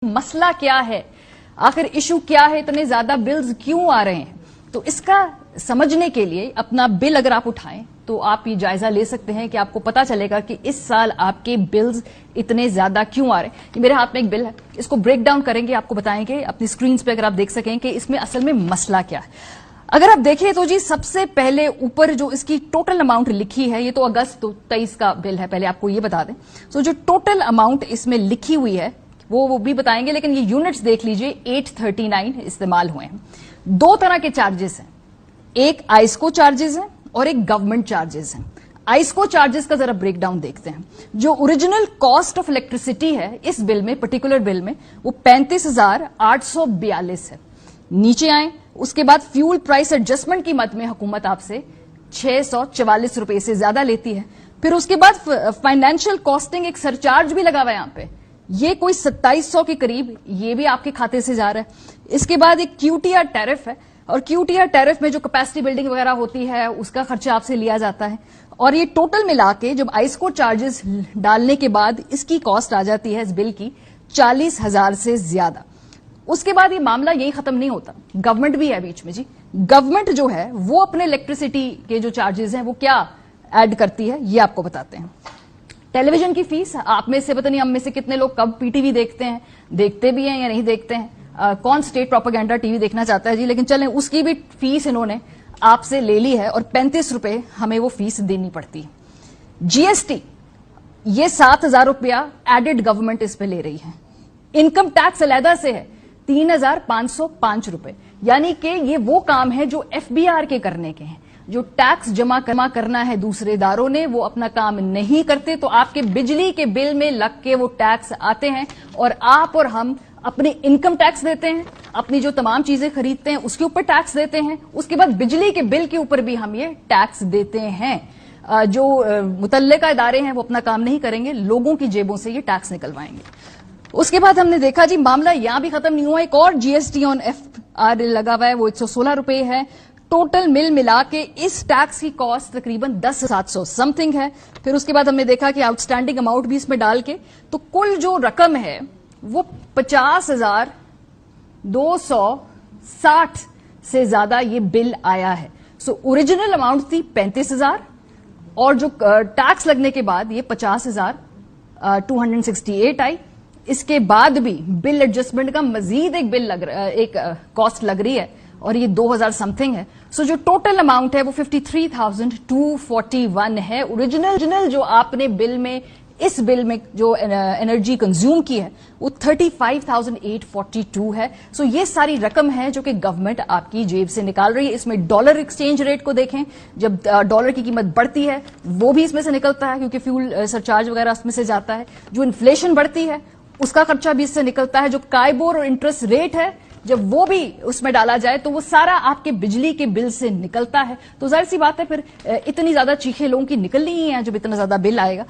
मसला क्या है, आखिर इशू क्या है, इतने ज्यादा बिल्स क्यों आ रहे हैं। तो इसका समझने के लिए अपना बिल अगर आप उठाएं तो आप ये जायजा ले सकते हैं कि आपको पता चलेगा कि इस साल आपके बिल्स इतने ज्यादा क्यों आ रहे हैं। ये मेरे हाथ में एक बिल है, इसको ब्रेक डाउन करेंगे, आपको बताएंगे अपनी स्क्रीन पे अगर आप देख सकें कि इसमें असल में मसला क्या है। अगर आप देखें तो जी सबसे पहले ऊपर जो इसकी टोटल अमाउंट लिखी है, ये तो अगस्त 23 का बिल है, पहले आपको ये बता दें। तो जो टोटल अमाउंट इसमें लिखी हुई है वो भी बताएंगे, लेकिन ये यूनिट्स देख लीजिए 839 इस्तेमाल हुए हैं। दो तरह के चार्जेस हैं, एक आइस्को चार्जेस हैं और एक गवर्नमेंट चार्जेस हैं। आइस्को चार्जेस का जरा ब्रेकडाउन देखते हैं। जो ओरिजिनल कॉस्ट ऑफ इलेक्ट्रिसिटी है इस बिल में, पर्टिकुलर बिल में, वो 35,842 है। नीचे आए उसके बाद फ्यूल प्राइस एडजस्टमेंट की मद में हुकूमत आपसे 644 रुपए से ज्यादा लेती है। फिर उसके बाद फाइनेंशियल कॉस्टिंग एक सरचार्ज भी लगा हुआ है यहां पे, ये कोई 2700 के करीब, ये भी आपके खाते से जा रहा है। इसके बाद एक क्यूटीआर टैरिफ है, और क्यूटीआर टैरिफ में जो कैपेसिटी बिल्डिंग वगैरह होती है उसका खर्चा आपसे लिया जाता है। और ये टोटल मिला के जब आइस्को चार्जेस डालने के बाद इसकी कॉस्ट आ जाती है इस बिल की 40,000 से ज्यादा। उसके बाद ये मामला यही खत्म नहीं होता, गवर्नमेंट भी है बीच में जी। गवर्नमेंट जो है वो अपने इलेक्ट्रिसिटी के जो चार्जेस हैं वो क्या ऐड करती है, ये आपको बताते हैं। टेलीविजन की फीस, आप में से पता नहीं हम में से कितने लोग कब पीटीवी देखते हैं, देखते भी हैं या नहीं देखते हैं। कौन स्टेट प्रोपेगेंडा टीवी देखना चाहता है जी, लेकिन चलें उसकी भी फीस इन्होंने आपसे ले ली है और 35 रुपए हमें वो फीस देनी पड़ती है। जीएसटी, ये 7,000 रुपया एडेड गवर्नमेंट इस पे ले रही है। इनकम टैक्स अलहदा से है 3,505 रुपए, यानी कि ये वो काम है जो एफबीआर के करने के हैं। जो टैक्स जमा करना है दूसरे इदारों ने, वो अपना काम नहीं करते, तो आपके बिजली के बिल में लग के वो टैक्स आते हैं और आप और हम अपने इनकम टैक्स देते हैं, अपनी जो तमाम चीजें खरीदते हैं उसके ऊपर टैक्स देते हैं। उसके बाद बिजली के बिल के ऊपर भी हम ये टैक्स देते हैं। जो मुतल्लिका इदारे हैं वो अपना काम नहीं करेंगे, लोगों की जेबों से ये टैक्स निकलवाएंगे। उसके बाद हमने देखा जी मामला यहां भी खत्म नहीं हुआ, एक और जीएसटी ऑन एफआर लगा हुआ है, वो 116 रुपए है। टोटल मिल मिला के इस टैक्स की कॉस्ट तकरीबन 10,700 समथिंग है। फिर उसके बाद हमने देखा कि आउटस्टैंडिंग अमाउंट भी इसमें डाल के तो कुल जो रकम है वो 50,260 से ज्यादा ये बिल आया है। सो ओरिजिनल अमाउंट थी 35,000 और जो टैक्स लगने के बाद ये 50,268 आई। इसके बाद भी बिल एडजस्टमेंट का मजीद एक बिल एक कॉस्ट लग रही है और ये 2,000 समथिंग है। सो जो टोटल अमाउंट है वो 53,241 है। ओरिजिनल जो आपने बिल में, इस बिल में जो एनर्जी कंज्यूम की है वो 35,842 है। सो ये सारी रकम है जो कि गवर्नमेंट आपकी जेब से निकाल रही है। इसमें डॉलर एक्सचेंज रेट को देखें, जब डॉलर की कीमत बढ़ती है वो भी इसमें से निकलता है क्योंकि फ्यूल सरचार्ज वगैरह इसमें से जाता है। जो इन्फ्लेशन बढ़ती है उसका खर्चा भी इससे निकलता है। जो काइबोर और इंटरेस्ट रेट है जब वो भी उसमें डाला जाए तो वो सारा आपके बिजली के बिल से निकलता है। तो जाहिर सी बात है फिर इतनी ज्यादा चीखें लोगों की निकलनी ही है जब इतना ज्यादा बिल आएगा।